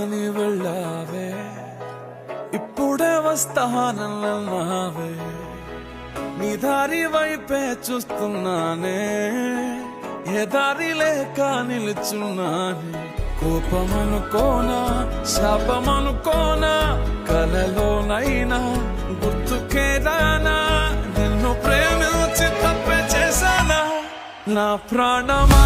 అని వెళ్ళావే, ఇప్పుడే వస్తానన్నావే, నీ దారి వైపే చూస్తున్నానే, ఏ దారి లేక నిలుచున్నానే. కోపమనుకోనా శాపమనుకోనా, కలలోనైనా గుర్తుకే రానా, నిన్ను ప్రేమించి తప్పే చేశానా. నా ప్రాణమా